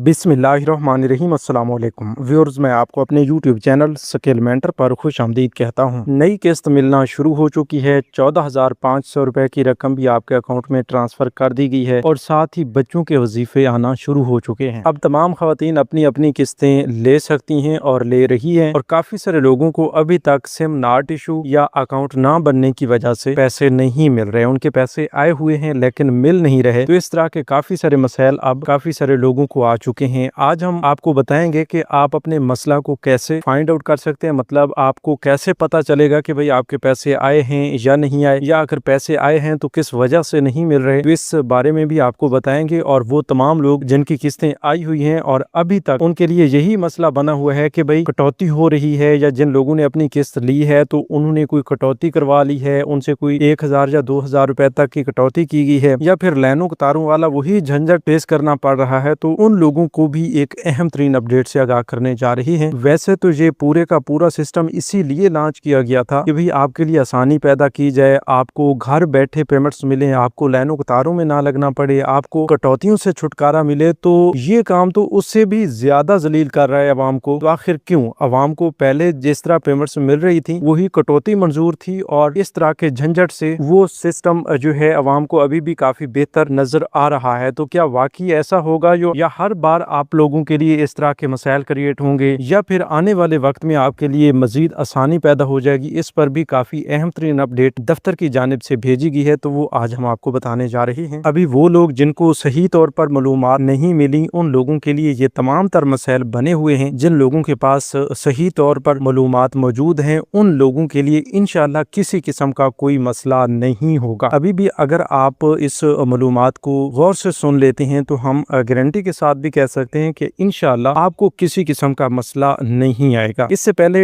बिस्मिल्लाहिर्रहमानिर्रहीम अस्सलाम वालेकुम व्यूअर्स, मैं आपको अपने यूट्यूब चैनल स्किल मेंटर पर खुश आमदीद कहता हूं। नई किस्त मिलना शुरू हो चुकी है। 14,500 रुपए की रकम भी आपके अकाउंट में ट्रांसफर कर दी गई है और साथ ही बच्चों के वजीफे आना शुरू हो चुके हैं। अब तमाम खवातीन अपनी अपनी किस्तें ले सकती हैं और ले रही हैं, और काफी सारे लोगों को अभी तक सिम नॉट इशू या अकाउंट ना बनने की वजह से पैसे नहीं मिल रहे। उनके पैसे आए हुए हैं लेकिन मिल नहीं रहे। तो इस तरह के काफी सारे मसाइल अब काफी सारे लोगों को आ चुके हैं। आज हम आपको बताएंगे कि आप अपने मसला को कैसे फाइंड आउट कर सकते हैं, मतलब आपको कैसे पता चलेगा कि भाई आपके पैसे आए हैं या नहीं आए, या अगर पैसे आए हैं तो किस वजह से नहीं मिल रहे। तो इस बारे में भी आपको बताएंगे। और वो तमाम लोग जिनकी किस्तें आई हुई हैं और अभी तक उनके लिए यही मसला बना हुआ है कि भाई कटौती हो रही है, या जिन लोगों ने अपनी किस्त ली है तो उन्होंने कोई कटौती करवा ली है, उनसे कोई 1,000 या 2,000 रुपए तक की कटौती की गई है, या फिर लाइनों तारों वाला वही झंझट फेस करना पड़ रहा है। तो उन लोगों को भी एक अहम तरीन अपडेट से आगाह करने जा रही है। वैसे तो ये पूरे का पूरा सिस्टम इसीलिए लॉन्च किया गया था कि भाई आपके लिए आसानी पैदा की जाए, आपको घर बैठे पेमेंट्स मिले, आपको लाइनों तारों में ना लगना पड़े, आपको कटौतियों से छुटकारा मिले। तो ये काम तो उससे भी ज्यादा जलील कर रहा है अवाम को। तो आखिर क्यों? अवाम को पहले जिस तरह पेमेंट्स मिल रही थी वही कटौती मंजूर थी, और इस तरह के झंझट से वो सिस्टम जो है अवाम को अभी भी काफी बेहतर नजर आ रहा है। तो क्या वाकई ऐसा होगा या हर बार आप लोगों के लिए इस तरह के मसाइल क्रिएट होंगे, या फिर आने वाले वक्त में आपके लिए मजीद आसानी पैदा हो जाएगी? इस पर भी काफी अहम तरीन अपडेट दफ्तर की जानिब से भेजी गई है, तो वो आज हम आपको बताने जा रहे हैं। अभी वो लोग जिनको सही तौर पर मालूमात नहीं मिली, उन लोगों के लिए ये तमाम तर मसाइल बने हुए हैं। जिन लोगों के पास सही तौर पर मालूमात मौजूद हैं उन लोगों के लिए इंशाल्लाह किसी किस्म का कोई मसला नहीं होगा। अभी भी अगर आप इस मालूमात को गौर से सुन लेते हैं तो हम गारंटी के साथ भी कह सकते हैं कि इंशाल्लाह आपको किसी किस्म का मसला नहीं आएगा। इससे पहले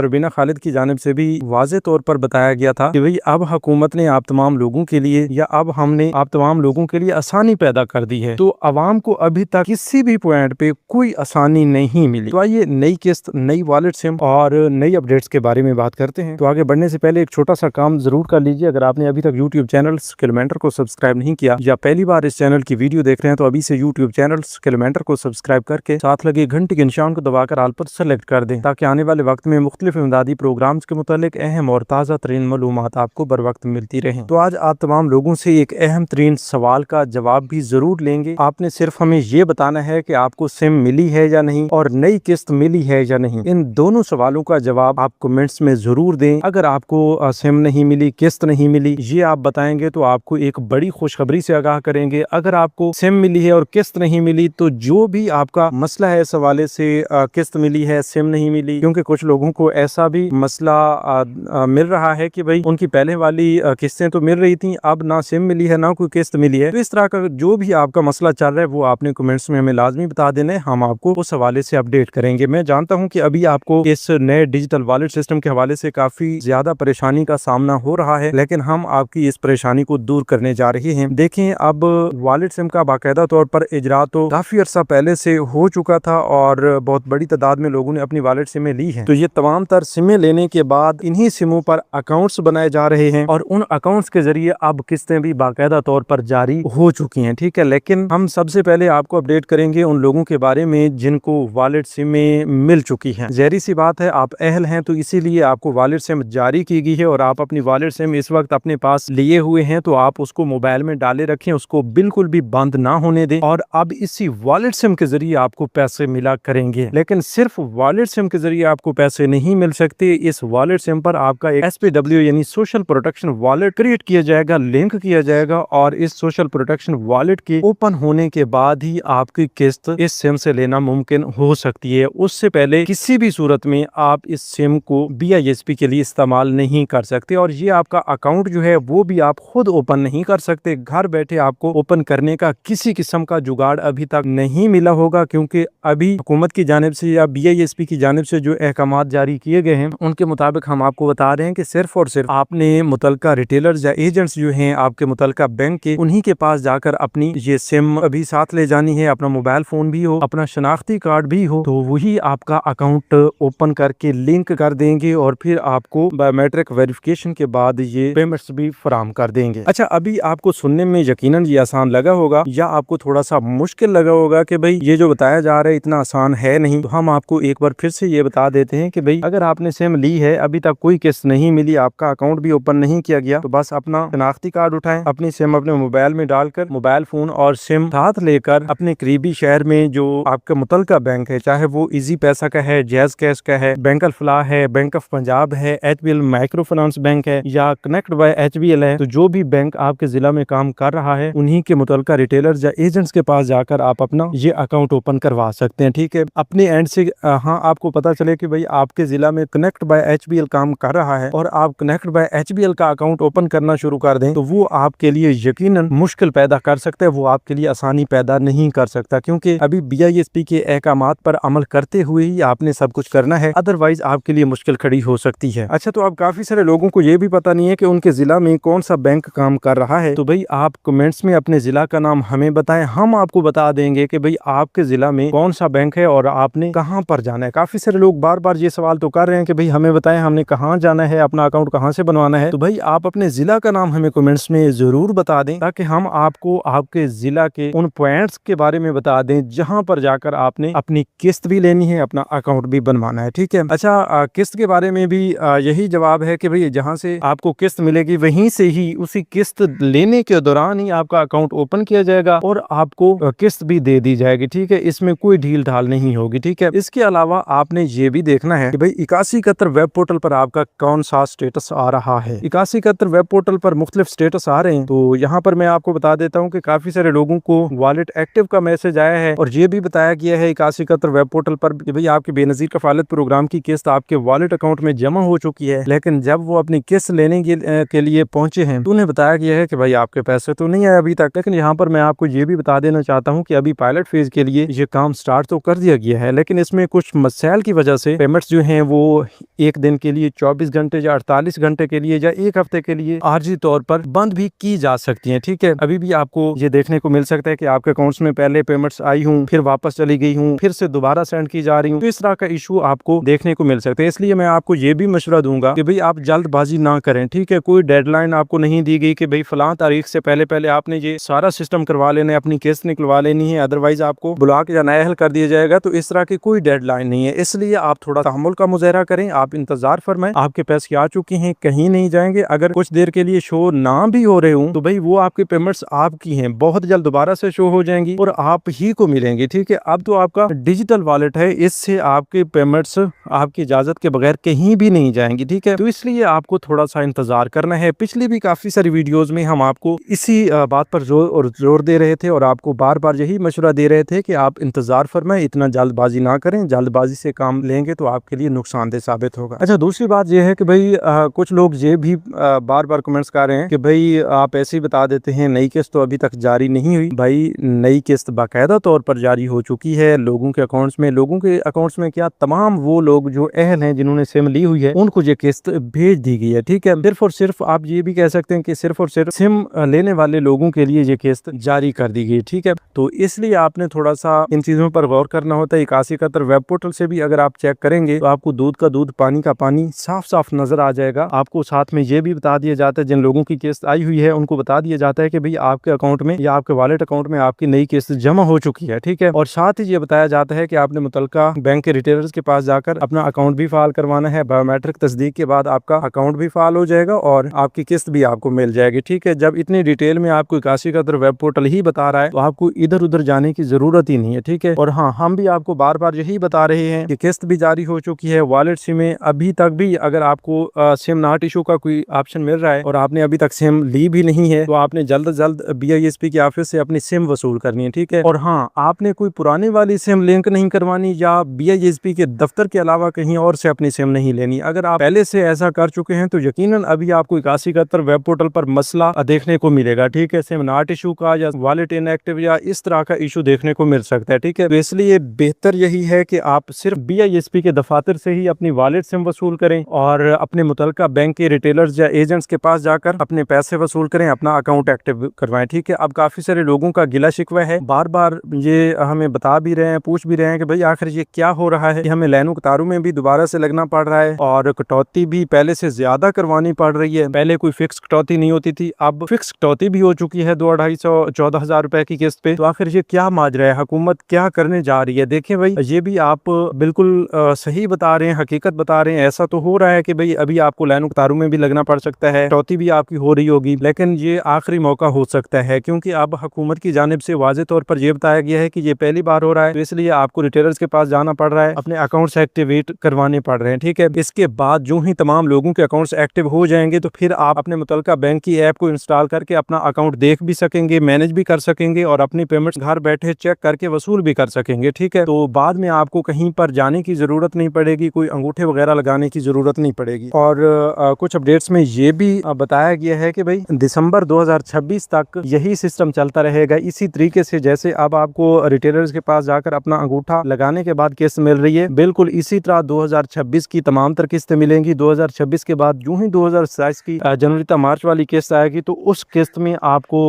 रुबीना खालिद की जानिब से भी वाज़े तौर पर बताया गया था कि भाई अब हुकूमत ने आप तमाम लोगों के लिए, या अब हमने आप तमाम लोगों के लिए आसानी पैदा कर दी है। तो अवाम को अभी तक किसी भी पॉइंट पे कोई आसानी नहीं मिली। तो आइए नई किस्त, नई वॉलेट सिम और नई अपडेट्स के बारे में बात करते हैं। तो आगे बढ़ने से पहले एक छोटा सा काम जरूर कर लीजिए। अगर आपने अभी तक यूट्यूब चैनल स्किल मेंटर को सब्सक्राइब नहीं किया, या पहली बार इस चैनल की वीडियो देख रहे हैं, तो अभी से यूट्यूब चैनल स्किल मेंटर को सब्सक्राइब करके साथ लगे घंटी के निशान को दबाकर आल पर सेलेक्ट कर दें, ताकि आने वाले वक्त में मुख्तलिफ इमदादी प्रोग्राम्स के मुतालिक अहम और ताज़ा तरीन मालूमात आपको बर वक्त मिलती रहें। तो आज आप तमाम लोगों से एक अहम तरीन सवाल का जवाब भी जरूर लेंगे। आपने सिर्फ हमें ये बताना है कि आपको सिम मिली है या नहीं, और नई किस्त मिली है या नहीं। इन दोनों सवालों का जवाब आप कमेंट्स में जरूर दें। अगर आपको सिम नहीं मिली, किस्त नहीं मिली, ये आप बताएंगे तो आपको एक बड़ी खुशखबरी से आगाह करेंगे। अगर आपको सिम मिली है और किस्त नहीं मिली, तो जो भी आपका मसला है इस हवाले से, किस्त मिली है सिम नहीं मिली, क्योंकि कुछ लोगों को ऐसा भी मसला मिल रहा है कि भाई उनकी पहले वाली किस्तें तो मिल रही थी, अब ना सिम मिली है ना कोई किस्त मिली है। तो इस तरह का जो भी आपका मसला चल रहा है वो आपने कमेंट्स में हमें लाजमी बता देना है, हम आपको उस हवाले से अपडेट करेंगे। मैं जानता हूँ कि अभी आपको इस नए डिजिटल वॉलेट सिस्टम के हवाले से काफी ज्यादा परेशानी का सामना हो रहा है, लेकिन हम आपकी इस परेशानी को दूर करने जा रहे हैं। देखें, अब वॉलेट सिम का बाकायदा तौर पर इजरा तो काफी अरसा पहले से हो चुका था, और बहुत बड़ी तादाद में लोगों ने अपनी वॉलेट सिमें ली हैं। तो ये तमाम तर सिमें लेने के बाद इन्हीं सिमों पर अकाउंट्स बनाए जा रहे हैं, और उन अकाउंट्स के जरिए अब किस्तें भी बाकायदा तौर पर जारी हो चुकी हैं। ठीक है, लेकिन हम सबसे पहले आपको अपडेट करेंगे उन लोगों के बारे में जिनको वॉलेट सिमें मिल चुकी हैं। ज़ाहिर सी बात है, आप अहल हैं तो इसीलिए आपको वॉलेट सिम जारी की गई है, और आप अपनी वॉलेट सिम इस वक्त अपने पास लिए हुए हैं, तो आप उसको मोबाइल में डाले रखें, उसको बिल्कुल भी बंद ना होने दें। और अब इसी वॉलेट सिम के जरिए आपको पैसे मिला करेंगे। लेकिन सिर्फ वॉलेट सिम के जरिए आपको पैसे नहीं मिल सकते। इस वॉलेट सिम पर आपका एक SPW यानी सोशल प्रोटेक्शन वॉलेट क्रिएट किया जाएगा, लिंक किया जाएगा, और इस सोशल प्रोटेक्शन वॉलेट के ओपन होने के बाद ही आपकी किस्त इस सिम से लेना मुमकिन हो सकती है। उससे पहले किसी भी सूरत में आप इस सिम को BISP के लिए इस्तेमाल नहीं कर सकते, और ये आपका अकाउंट जो है वो भी आप खुद ओपन नहीं कर सकते। घर बैठे आपको ओपन करने का किसी किस्म का जुगाड़ अभी तक नहीं मिला होगा, क्योंकि अभी हुकूमत की जानिब से या BISP की जानिब से जो अहकामात जारी किए गए हैं उनके मुताबिक हम आपको बता रहे हैं कि सिर्फ और सिर्फ आपने मुतलका रिटेलर्स या एजेंट्स जो हैं आपके मुतलका बैंक के, उन्हीं के पास जाकर अपनी ये सिम अभी साथ ले जानी है। अपना मोबाइल फोन भी हो, अपना शनाख्ती कार्ड भी हो, तो वही आपका अकाउंट ओपन करके लिंक कर देंगे, और फिर आपको बायोमेट्रिक वेरिफिकेशन के बाद ये पेमेंट्स भी फराहम कर देंगे। अच्छा, अभी आपको सुनने में यकीनन ये आसान लगा होगा, या आपको थोड़ा सा मुश्किल लगा होगा कि भाई ये जो बताया जा रहा है इतना आसान है नहीं। तो हम आपको एक बार फिर से ये बता देते हैं कि भाई अगर आपने सिम ली है, अभी तक कोई किस्त नहीं मिली, आपका अकाउंट भी ओपन नहीं किया गया, तो बस अपना शनाख्ती कार्ड उठाएं, अपनी सिम अपने मोबाइल में डालकर मोबाइल फोन और सिम साथ लेकर अपने करीबी शहर में जो आपका मुतलका बैंक है, चाहे वो इजी पैसा का है, जैज कैश का है, बैंक अल-फलाह है, बैंक ऑफ पंजाब है, HBL माइक्रो फाइनेंस बैंक है या कनेक्ट बाय HBL है, तो जो भी बैंक आपके जिला में काम कर रहा है उन्हीं के मुतलका रिटेलर्स या एजेंट्स के पास जाकर आप अपना ये अकाउंट ओपन करवा सकते हैं। ठीक है, अपने एंड से हाँ आपको पता चले कि भाई आपके जिला में कनेक्ट बाय HBL काम कर रहा है और आप कनेक्ट बाय HBL का अकाउंट ओपन करना शुरू कर दें, तो वो आपके लिए यकीनन मुश्किल पैदा कर सकता है, वो आपके लिए आसानी पैदा नहीं कर सकता, क्योंकि अभी BISP के अहकामात पर अमल करते हुए ही आपने सब कुछ करना है, अदरवाइज आपके लिए मुश्किल खड़ी हो सकती है। अच्छा, तो अब काफी सारे लोगों को ये भी पता नहीं है कि उनके जिला में कौन सा बैंक काम कर रहा है, तो भाई आप कमेंट्स में अपने जिला का नाम हमें बताएं, हम आपको बता देंगे कि भाई आपके जिला में कौन सा बैंक है और आपने कहां पर जाना है। काफी सारे लोग बार बार ये सवाल तो कर रहे हैं कि भाई हमें बताएं हमने कहां जाना है, अपना अकाउंट कहां से बनवाना है। तो भाई आप अपने जिला का नाम हमें कमेंट्स में जरूर बता दें, ताकि हम आपको आपके जिला के उन पॉइंट्स के बारे में बता दें जहां पर जाकर आपने अपनी किस्त भी लेनी है, अपना अकाउंट भी बनवाना है। ठीक है, अच्छा किस्त के बारे में भी यही जवाब है कि भाई जहां से आपको किस्त मिलेगी वहीं से ही उसी किस्त लेने के दौरान ही आपका अकाउंट ओपन किया जाएगा और आपको किस्त भी दे दी जाएगी। ठीक है, इसमें कोई ढील ढाल नहीं होगी। ठीक है, इसके अलावा आपने ये भी देखना है कि भाई 8171 वेब पोर्टल पर आपका कौन सा स्टेटस आ रहा है। 8171 वेब पोर्टल पर मुख्तलिफ स्टेटस आ रहे हैं, तो यहाँ पर मैं आपको बता देता हूँ कि काफी सारे लोगों को वॉलेट एक्टिव का मैसेज आया है और ये भी बताया गया है 8171 वेब पोर्टल पर कि भाई आपके बेनजीर कफालत प्रोग्राम की किस्त आपके वॉलेट अकाउंट में जमा हो चुकी है, लेकिन जब वो अपनी किस्त लेने के लिए पहुंचे हैं तो उन्हें बताया गया है कि भाई आपके पैसे तो नहीं आए अभी तक। लेकिन यहाँ पर मैं आपको ये भी बता देना चाहता हूँ कि अभी पायलट फेज के लिए ये काम स्टार्ट तो कर दिया गया है, लेकिन इसमें कुछ मसाइल की वजह से पेमेंट्स जो हैं वो एक दिन के लिए, 24 घंटे या 48 घंटे के लिए या एक हफ्ते के लिए आर्जी तौर पर बंद भी की जा सकती है। ठीक है, अभी भी आपको ये देखने को मिल सकता है कि आपके अकाउंट्स में पहले पेमेंट्स आई हूँ, फिर वापस चली गई हूँ, फिर से दोबारा सेंड की जा रही हूँ, तो इस तरह का इशू आपको देखने को मिल सकता है। इसलिए मैं आपको ये भी मशवरा दूंगा कि भाई आप जल्दबाजी ना करें। ठीक है, कोई डेडलाइन आपको नहीं दी गई कि भाई फलां तारीख से पहले आपने ये सारा सिस्टम करवा लेना है, अपनी किस्त निकलवा लेनी है, अदरवाइज आपको ब्लॉक या नाअहल कर दिया जाएगा। तो इस तरह की कोई डेडलाइन नहीं है, इसलिए आप थोड़ा तहम्मुल का मुजाहरा करें, आप इंतजार फरमाएं। आपके पैसे आ चुके हैं, कहीं नहीं जाएंगे। अगर कुछ देर के लिए शो ना भी हो रहे हूँ तो भाई वो आपकी पेमेंट्स आपकी हैं, बहुत जल्द दोबारा से शो हो जाएंगी और आप ही को मिलेंगी। ठीक है, अब तो आपका डिजिटल वॉलेट है, इससे आपके पेमेंट्स आपकी इजाजत के बगैर कहीं भी नहीं जाएंगी। ठीक है, तो इसलिए आपको थोड़ा सा इंतजार करना है। पिछली भी काफी सारी वीडियोस में हम आपको इसी बात पर जोर दे रहे थे और आपको बार बार यही मशवरा दे रहे थे कि आप इंतजार फरमाएं, इतना जल्दबाजी ना करें, जल्दबाजी से काम लेंगे तो आपके लिए नुकसानदेह साबित होगा। अच्छा, दूसरी बात यह है कि भाई कुछ लोग ये भी बार बार कमेंट्स कर रहे हैं कि भाई आप ऐसे ही बता देते हैं नई किस्त तो अभी तक जारी नहीं हुई। भाई नई किस्त बाकायदा तौर पर जारी हो चुकी है लोगों के अकाउंट्स में क्या तमाम वो लोग जो अहल हैं जिन्होंने सिम ली हुई है उनको ये किस्त भेज दी गई है। ठीक है, सिर्फ और सिर्फ आप ये भी कह सकते हैं कि सिर्फ और सिर्फ सिम लेने वाले लोगों के लिए ये किस्त जारी कर दी गई। ठीक है, तो इसलिए आपने थोड़ा सा इन चीजों पर गौर करना होता है। 8171 वेब पोर्टल से भी अगर आप चेक करेंगे तो आपको दूध का दूध पानी का पानी साफ साफ नजर आ जाएगा। आपको साथ में ये भी बता दिया जाता है जिन लोगों की किस्त आई हुई है उनको बता दिया जाता है कि भाई आपके अकाउंट में या आपके वॉलेट अकाउंट में आपकी नई किस्त जमा हो चुकी है। ठीक है, और साथ ही ये बताया जाता है कि आपने मुतलका बैंक के रिटेलर्स के पास जाकर अपना अकाउंट भी फाल करवाना है। बायोमेट्रिक तस्दीक के बाद आपका अकाउंट भी फाल हो जाएगा और आपकी किस्त भी आपको मिल जाएगी। ठीक है, जब इतनी डिटेल में आपको 8171 वेब पोर्टल ही बता रहा है तो आपको इधर उधर जाने की जरूरत ही नहीं है। ठीक है, और हाँ, हम भी आपको बार बार यही बता रहे हैं कि किस्त भी जारी हो चुकी है। वॉलेट सिम में अभी तक भी अगर आपको सिम नॉट इशू का कोई ऑप्शन मिल रहा है और आपने अभी तक सिम ली भी नहीं है तो आपने जल्द से जल्द BISP के ऑफिस से अपनी सिम वसूल करनी है। ठीक है, और हाँ, आपने कोई पुरानी वाली सिम लिंक नहीं करवानी या BISP के दफ्तर के अलावा कहीं और से अपनी सिम नहीं लेनी। अगर आप पहले से ऐसा कर चुके हैं तो यकीनन अभी आपको 8171 वेब पोर्टल पर मसला देखने को मिलेगा। ठीक है, सिम नॉट इशू का या वॉलेट इनएक्टिव या इस तरह का इशू देखने को मिल सकता है। ठीक है, तो इसलिए बेहतर यही है कि आप सिर्फ BISP के दफातर से ही अपनी वॉलेट सिम वसूल करें और अपने मुतलका बैंक के रिटेलर्स या एजेंट्स के पास जाकर अपने पैसे वसूल करें, अपना अकाउंट एक्टिव करवाएं। ठीक है, अब काफी सारे लोगों का गिला शिकवा है, बार बार ये हमें बता भी रहे हैं, पूछ भी रहे हैं कि भाई आखिर ये क्या हो रहा है कि हमें लाइनों कतारों में भी दोबारा से लगना पड़ रहा है और कटौती भी पहले से ज्यादा करवानी पड़ रही है। पहले कोई फिक्स कटौती नहीं होती थी, अब फिक्स कटौती भी हो चुकी है 2-250 14,000 रुपए की किस्त पे। तो आखिर ये क्या माजरा है, हुकूमत क्या करने जा रही है। देखें भाई, ये भी आप बिल्कुल सही बता रहे हैं, हकीकत बता रहे हैं। ऐसा तो हो रहा है कि भाई अभी आपको लाइन कतारों में भी लगना पड़ सकता है, कटौती भी आपकी हो रही होगी, लेकिन ये आखिरी मौका हो सकता है, क्योंकि अब हुकूमत की जानिब से वाज़ेह तौर पर यह बताया गया है कि ये पहली बार हो रहा है, तो इसलिए आपको रिटेलर्स के पास जाना पड़ रहा है, अपने अकाउंट्स एक्टिवेट करवाने पड़ रहे हैं। ठीक है, इसके बाद जो ही तमाम लोगों के अकाउंट्स एक्टिव हो जाएंगे तो फिर आप अपने मुतल्लिका बैंक की ऐप को इंस्टॉल करके अपना अकाउंट देख भी सकेंगे, मैनेज भी कर सकेंगे और अपनी पेमेंट्स घर बैठे चेक करके वसूल भी कर सकेंगे। ठीक है, तो बाद में आपको कहीं पर जाने की जरूरत नहीं पड़ेगी, कोई अंगूठे वगैरह लगाने की जरूरत नहीं पड़ेगी। और कुछ अपडेट्स में ये भी बताया गया है कि भाई दिसंबर 2026 तक यही सिस्टम चलता रहेगा, इसी तरीके से जैसे अब आपको रिटेलर्स के पास जाकर अपना अंगूठा लगाने के बाद किस्त मिल रही है, बिल्कुल इसी तरह 2026 की तमाम तर किस्तें मिलेंगी। 2026 के बाद यूं ही 2027 की जनवरी तक मार्च वाली किस्त आएगी, तो उस किस्त में आपको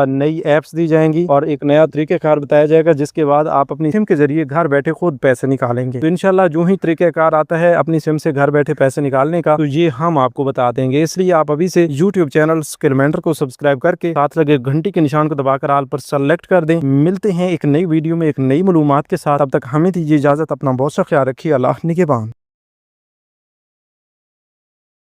नई एप्स दी जाएंगी और एक नया तरीक़ेकार बताया जाएगा, जिसके बाद आप अपनी सिम के जरिए घर बैठे खुद पैसे निकालेंगे। तो इंशाल्लाह जो ही तरीक़ेकार आता है अपनी सिम से घर बैठे पैसे निकालने का, तो ये हम आपको बता देंगे। इसलिए आप अभी से YouTube चैनल स्किल मेंटर को सब्सक्राइब करके साथ लगे घंटी के निशान को दबाकर ऑल पर सेलेक्ट कर दें। मिलते हैं एक नई वीडियो में एक नई मालूमात के साथ, तब तक हमें दीजिए इजाजत। अपना बहुत सा ख्याल रखिए। अल्लाह निगहबान।